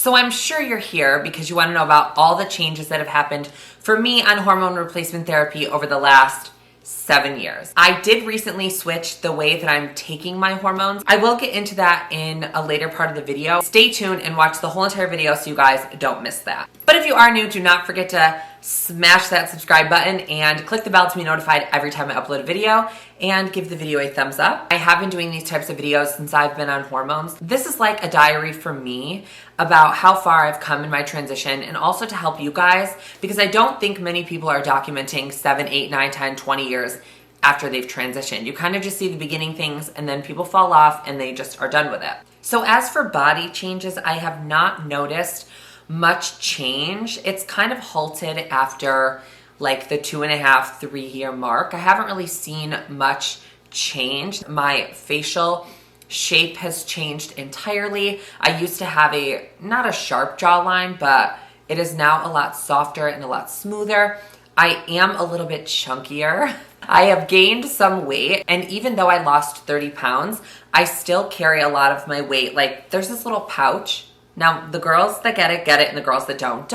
So I'm sure you're here because you want to know about all the changes that have happened for me on hormone replacement therapy over the last 7 years. I did recently switch the way that I'm taking my hormones. I will get into that in a later part of the video. Stay tuned and watch the whole entire video so you guys don't miss that. But if you are new, do not forget to smash that subscribe button and click the bell to be notified every time I upload a video, and give the video a thumbs up. I have been doing these types of videos since I've been on hormones. This is like a diary for me about how far I've come in my transition, and also to help you guys, because I don't think many people are documenting 7, 8, 9, 10, 20 years after they've transitioned. You kind of just see the beginning things and then people fall off and they just are done with it. So as for body changes, I have not noticed much change. It's kind of halted after like the 2.5, 3 year mark. I haven't really seen much change. My facial shape has changed entirely. I used to have not a sharp jawline, but it is now a lot softer and a lot smoother. I am a little bit chunkier. I have gained some weight, and even though I lost 30 pounds, I still carry a lot of my weight. Like, there's this little pouch. Now, the girls that get it, and the girls that don't.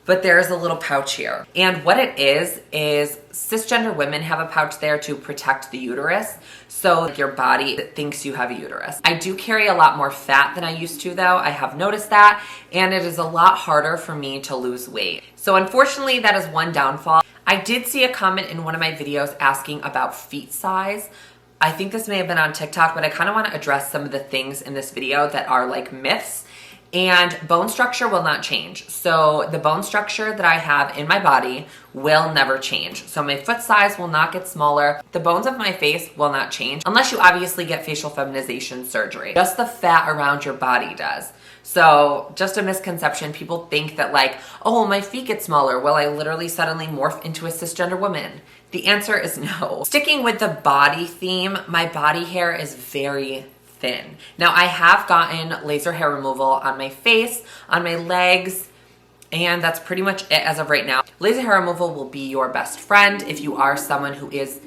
But there's a little pouch here. And what it is cisgender women have a pouch there to protect the uterus. So your body thinks you have a uterus. I do carry a lot more fat than I used to though. I have noticed that. And it is a lot harder for me to lose weight. So unfortunately, that is one downfall. I did see a comment in one of my videos asking about feet size. I think this may have been on TikTok, but I kind of want to address some of the things in this video that are like myths. And bone structure will not change. So the bone structure that I have in my body will never change. So my foot size will not get smaller. The bones of my face will not change unless you obviously get facial feminization surgery. Just the fat around your body does. So just a misconception. People think that like, oh, my feet get smaller. Will I literally suddenly morph into a cisgender woman? The answer is no. Sticking with the body theme, my body hair is very thin. Now I have gotten laser hair removal on my face, on my legs, and that's pretty much it as of right now. Laser hair removal will be your best friend if you are someone who is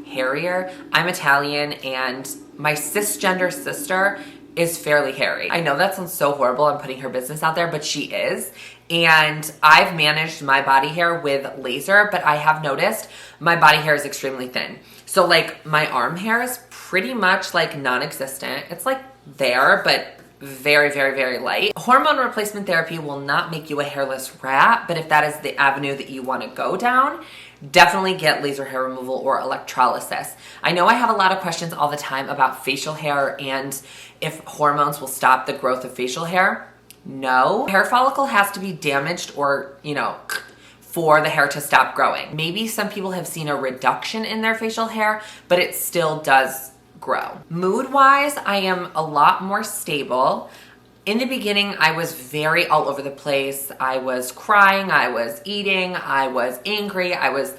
hairier. I'm Italian and my cisgender sister is fairly hairy. I know that sounds so horrible, I'm putting her business out there, but she is. And I've managed my body hair with laser, but I have noticed my body hair is extremely thin. So like my arm hair is pretty much like non-existent. It's like there, but very, very, very light. Hormone replacement therapy will not make you a hairless rat, but if that is the avenue that you want to go down, definitely get laser hair removal or electrolysis. I know I have a lot of questions all the time about facial hair and if hormones will stop the growth of facial hair. No. Hair follicle has to be damaged or, for the hair to stop growing. Maybe some people have seen a reduction in their facial hair, but it still does grow. Mood-wise, I am a lot more stable. In the beginning, I was very all over the place. I was crying, I was eating, I was angry, I was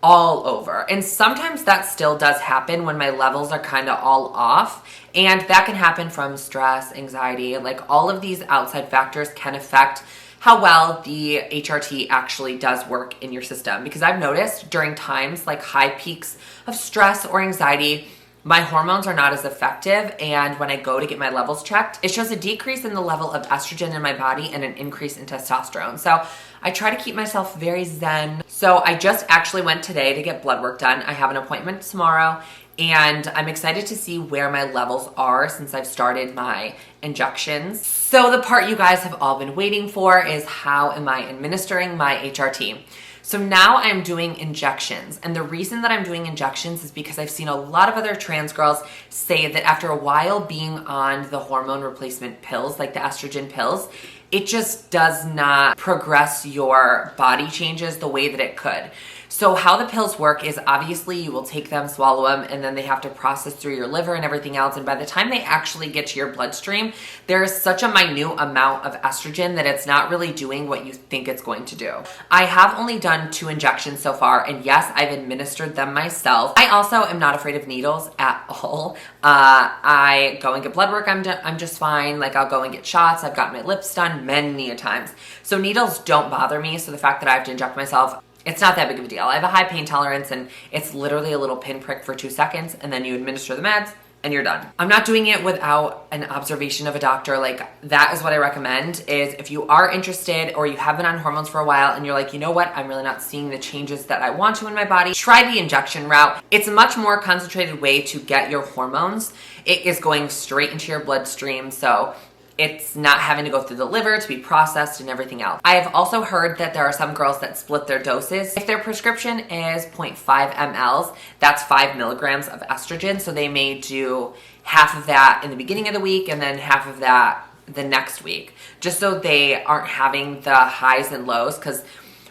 all over. And sometimes that still does happen when my levels are kind of all off. And that can happen from stress, anxiety, like all of these outside factors can affect how well the HRT actually does work in your system. Because I've noticed during times like high peaks of stress or anxiety, my hormones are not as effective, and when I go to get my levels checked, it shows a decrease in the level of estrogen in my body and an increase in testosterone. So I try to keep myself very zen. So I just actually went today to get blood work done. I have an appointment tomorrow, and I'm excited to see where my levels are since I've started my injections. So the part you guys have all been waiting for is how am I administering my HRT? So now I'm doing injections, and the reason that I'm doing injections is because I've seen a lot of other trans girls say that after a while being on the hormone replacement pills, like the estrogen pills, it just does not progress your body changes the way that it could. So how the pills work is obviously you will take them, swallow them, and then they have to process through your liver and everything else. And by the time they actually get to your bloodstream, there is such a minute amount of estrogen that it's not really doing what you think it's going to do. I have only done 2 injections so far, and yes, I've administered them myself. I also am not afraid of needles at all. I go and get blood work, I'm just fine. Like I'll go and get shots. I've got my lips done many a times. So needles don't bother me. So the fact that I have to inject myself, it's not that big of a deal. I have a high pain tolerance, and it's literally a little pinprick for 2 seconds, and then you administer the meds, and you're done. I'm not doing it without an observation of a doctor. Like, that is what I recommend, is if you are interested or you have been on hormones for a while and you're like, you know what, I'm really not seeing the changes that I want to in my body, try the injection route. It's a much more concentrated way to get your hormones. It is going straight into your bloodstream, so it's not having to go through the liver to be processed and everything else. I have also heard that there are some girls that split their doses. If their prescription is 0.5 mLs, that's 5 milligrams of estrogen. So they may do half of that in the beginning of the week and then half of that the next week, just so they aren't having the highs and lows. Because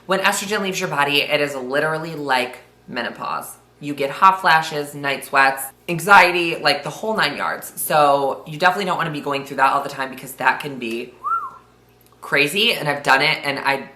when estrogen leaves your body, it is literally like menopause. You get hot flashes, night sweats, anxiety, like the whole 9 yards. So you definitely don't want to be going through that all the time, because that can be crazy, and I've done it and I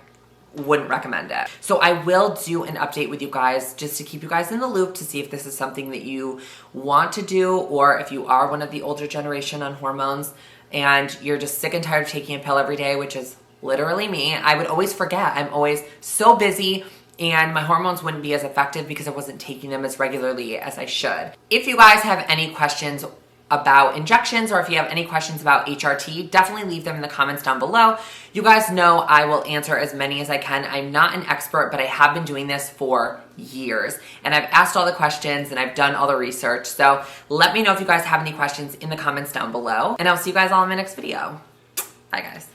wouldn't recommend it. So I will do an update with you guys just to keep you guys in the loop to see if this is something that you want to do, or if you are one of the older generation on hormones and you're just sick and tired of taking a pill every day, which is literally me. I would always forget. I'm always so busy, and my hormones wouldn't be as effective because I wasn't taking them as regularly as I should. If you guys have any questions about injections, or if you have any questions about HRT, definitely leave them in the comments down below. You guys know I will answer as many as I can. I'm not an expert, but I have been doing this for years, and I've asked all the questions and I've done all the research. So let me know if you guys have any questions in the comments down below, and I'll see you guys all in my next video. Bye guys.